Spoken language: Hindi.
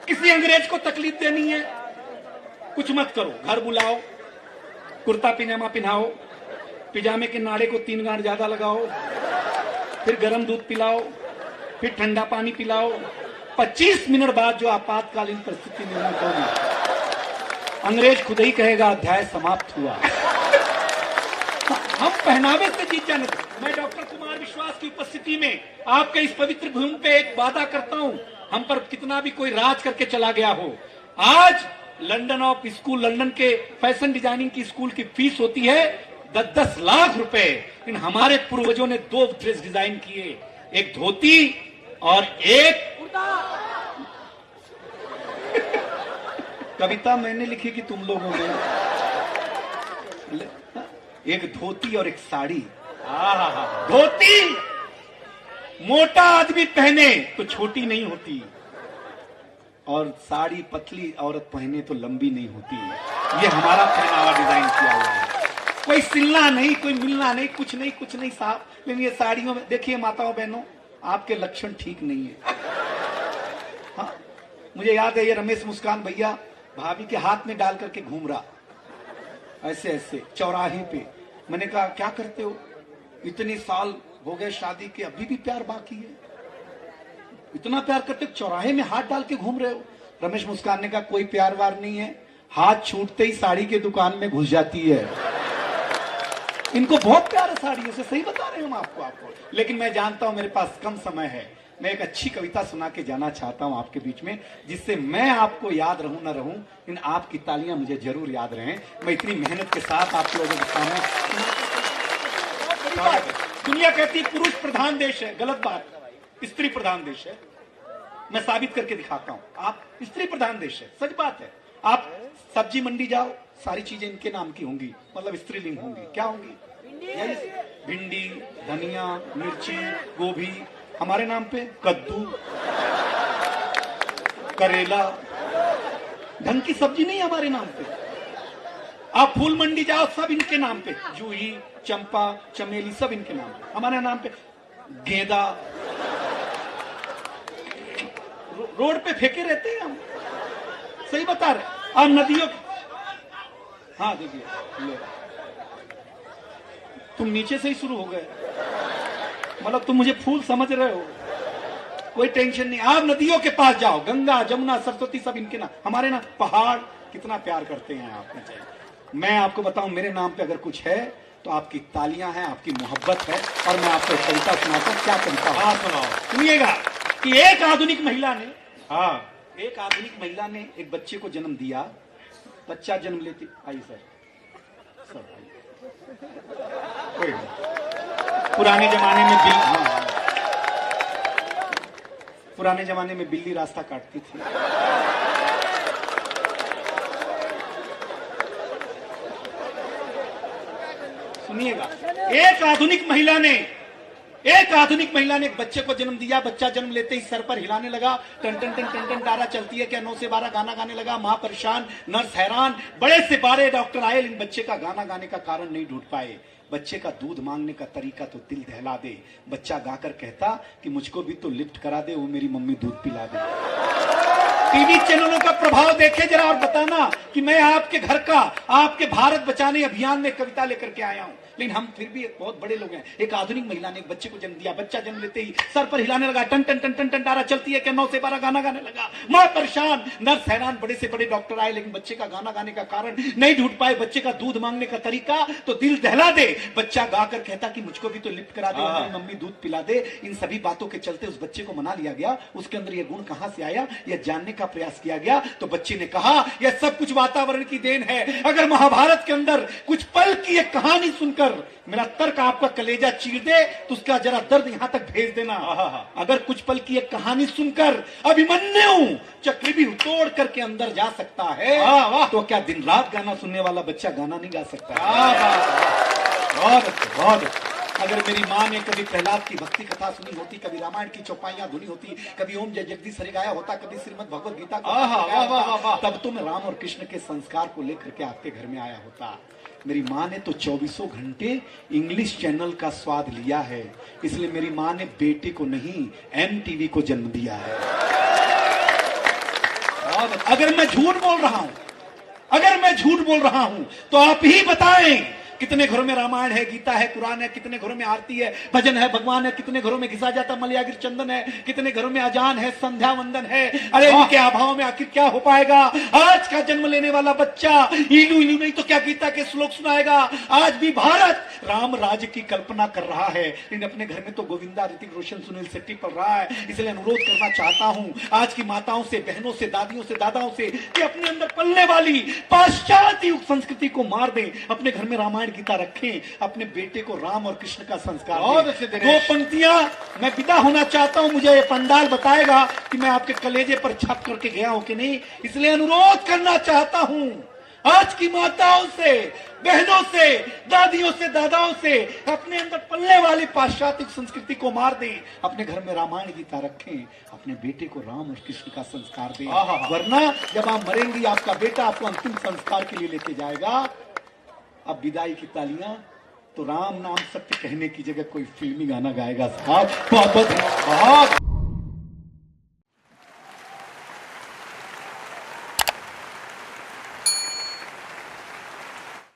किसी अंग्रेज को तकलीफ देनी है, कुछ मत करो, घर बुलाओ, कुर्ता पिजामा पिनाओ, पिजामे के नाड़े को 3 गांठ ज्यादा लगाओ, फिर गर्म दूध पिलाओ, फिर ठंडा पानी पिलाओ। 25 मिनट बाद जो आपातकालीन परिस्थिति निर्मित होगी, अंग्रेज खुद ही कहेगा अध्याय समाप्त हुआ। हम पहनावे से जीत जाने। मैं डॉक्टर कुमार विश्वास की उपस्थिति में आपके इस पवित्र भूमि पे एक वादा करता हूं, हम पर कितना भी कोई राज करके चला गया हो, आज लंदन ऑफ स्कूल, लंदन के फैशन डिजाइनिंग की स्कूल की फीस होती है 10-10 लाख रुपए। इन हमारे पूर्वजों ने 2 ड्रेस डिजाइन किए, एक धोती और एक कविता मैंने लिखी कि तुम लोगों ने, एक धोती और एक साड़ी। धोती मोटा आदमी पहने तो छोटी नहीं होती, और साड़ी पतली औरत पहने तो लंबी नहीं होती। ये हमारा पहनावा डिजाइन किया हुआ है, कोई सिलना नहीं, कोई मिलना नहीं, कुछ नहीं साहब। लेकिन ये साड़ियों में देखिए माताओं बहनों, आपके लक्षण ठीक नहीं है। हाँ, मुझे याद है ये रमेश मुस्कान भैया भाभी के हाथ में डाल करके घूम रहा, ऐसे ऐसे चौराहे पे। मैंने कहा क्या करते हो, इतने साल हो गए शादी के, अभी भी प्यार बाकी है, इतना प्यार करते चौराहे में हाथ डाल के घूम रहे हो। रमेश मुस्कान ने कहा कोई प्यार वार नहीं है, हाथ छूटते ही साड़ी के दुकान में घुस जाती है। इनको बहुत प्यार है साड़ियों से, सही बता रहे हैं हम आपको। लेकिन मैं जानता हूं मेरे पास कम समय है, मैं एक अच्छी कविता सुना के जाना चाहता हूं आपके बीच में, जिससे मैं आपको याद रहूं ना रहूं, इन आपकी तालियां मुझे जरूर याद रहें। मैं इतनी मेहनत के साथ आप लोगों के सामने। दुनिया कहती है पुरुष प्रधान देश है, गलत बात, स्त्री प्रधान देश है। मैं साबित करके दिखाता हूं, आप स्त्री प्रधान देश है, सच बात है। आप सब्जी मंडी जाओ, सारी चीजें इनके नाम की होंगी, मतलब स्त्रीलिंग होंगी। क्या होंगी? भिंडी, धनिया, मिर्ची, गोभी, हमारे नाम पे कद्दू, करेला, ढंग की सब्जी नहीं हमारे नाम पे। आप फूल मंडी जाओ, सब इनके नाम पे, जूही, चंपा, चमेली, सब इनके नाम पे, हमारे नाम पे। गेंदा रोड पे फेंके रहते हैं हम, सही बता रहे। आप नदियों, हाँ देखिए, तुम नीचे से ही शुरू हो गए, मतलब तुम मुझे फूल समझ रहे हो, कोई टेंशन नहीं। आप नदियों के पास जाओ, गंगा, जमुना, सरस्वती, सब इनके नाम, हमारे नाम। पहाड़ कितना प्यार करते हैं आपने चाहिए। मैं आपको बताऊं, मेरे नाम पे अगर कुछ है तो आपकी तालियां हैं, आपकी मोहब्बत है। और मैं आपको कविता सुनाता हूं। क्या कविता? हाँ सुनाओ। सुनिएगा कि एक आधुनिक महिला ने एक बच्चे को जन्म दिया। बच्चा जन्म लेती, आई सर पुराने जमाने में पुराने जमाने में बिल्ली रास्ता काटती थी। सुनिएगा, एक आधुनिक महिला ने एक बच्चे को जन्म दिया। बच्चा जन्म लेते ही सर पर हिलाने लगा, टन टन टन टन टन तारा चलती है क्या, 9 से 12 गाना गाने लगा। मां परेशान, नर्स हैरान, बड़े से बड़े डॉक्टर आए, लेकिन बच्चे का गाना गाने का कारण नहीं ढूंढ पाए। बच्चे का दूध मांगने का तरीका तो दिल दहला दे। बच्चा गाकर कहता कि मुझको भी तो लिफ्ट करा दे, वो मेरी मम्मी दूध पिला दे। टीवी चैनलों का प्रभाव देखे जरा और बताना कि मैं आपके घर का, आपके भारत बचाने अभियान में कविता लेकर के आया हूं। लेकिन हम फिर भी बहुत बड़े लोग हैं। एक आधुनिक महिला ने एक बच्चे को जन्म दिया। बच्चा जन्म लेते ही सर पर हिलाने लगा, टन टन टन टन टन तारा चलती है क्या, 9 से 12 गाना गाने लगा। मां परेशान, नर्स हैरान, बड़े से बड़े डॉक्टर आए, लेकिन बच्चे का गाना गाने का कारण नहीं ढूंढ पाए। बच्चे का दूध मांगने का तरीका तो दिल दहला दे। बच्चा गाकर कहता कि मुझको भी तो लिफ्ट करा दे, मेरी मम्मी दूध पिला दे। इन सभी बातों के चलते उस बच्चे को मना लिया गया। उसके अंदर यह गुण कहां से आया, यह जानने का प्रयास किया गया। तो बच्चे ने कहा यह सब कुछ वातावरण की देन है। अगर महाभारत के अंदर कुछ पल की एक कहानी सुनकर मेरा तर्क आपका कलेजा चीर दे तो उसका जरा दर्द यहां तक भेज देना। अगर कुछ पल की एक कहानी सुनकर अभिमन्यु चक्रव्यूह तोड़ करके अंदर जा सकता है, तो क्या दिन रात गाना सुनने वाला बच्चा गाना नहीं गा सकता? बहुत। अगर मेरी माँ ने कभी प्रहलाद की भक्ति कथा सुनी होती, कभी रामायण की चौपाइयां धुनी होती, कभी ओम जय जगदीश हरि गाया होता, कभी श्रीमद् भगवद गीता को, तब तो मैं राम और कृष्ण के संस्कार को लेकर के आपके घर में आया होता। मेरी माँ ने तो 24 घंटे इंग्लिश चैनल का स्वाद लिया है, इसलिए मेरी माँ ने बेटे को नहीं MTV को जन्म दिया है। अगर मैं झूठ बोल रहा हूं, अगर मैं झूठ बोल रहा हूं तो आप ही बताएं कितने घरों में रामायण है, गीता है, कुरान है, कितने घरों में आरती है, भजन है, भगवान है, कितने घरों में घिसा जाता मलयागिर चंदन है, कितने घरों में अजान है, संध्या वंदन है। अरे इनके अभाव में आखिर क्या हो पाएगा? आज का जन्म लेने वाला बच्चा इलू इलू नहीं तो क्या गीता के श्लोक सुनाएगा? आज भी भारत राम राज्य की कल्पना कर रहा है, लेकिन अपने घर में तो गोविंदा, ऋतिक रोशन, सुनील शेट्टी पढ़ रहा है। इसलिए अनुरोध करना चाहता हूं आज की माताओं से, बहनों से, दादियों से, दादाओं से कि अपने अंदर पलने वाली पाश्चात्य संस्कृति को मार दें, अपने घर में रामायण गीता रखें, अपने बेटे को राम और कृष्ण का संस्कार दें। दो पंक्तियां मैं विदा होना चाहता हूं, मुझे ये पंडाल बताएगा कि मैं आपके कलेजे पर छप करके गया हूं कि नहीं। इसलिए अनुरोध करना चाहता हूं आज की माताओं से, बहनों से, दादियों से, दादाओं से, अपने अंदर पलने वाली पाश्चात्य संस्कृति को मार दें, अपने घर में रामायण गीता रखें, अपने बेटे को राम और कृष्ण का संस्कार दें। वरना जब आप मरेंगी आपका बेटा आपको अंतिम संस्कार के लिए लेके जाएगा। अब विदाई की तालियां तो राम नाम सत्य कहने की जगह कोई फिल्मी गाना गाएगा साहब। बहुत बहुत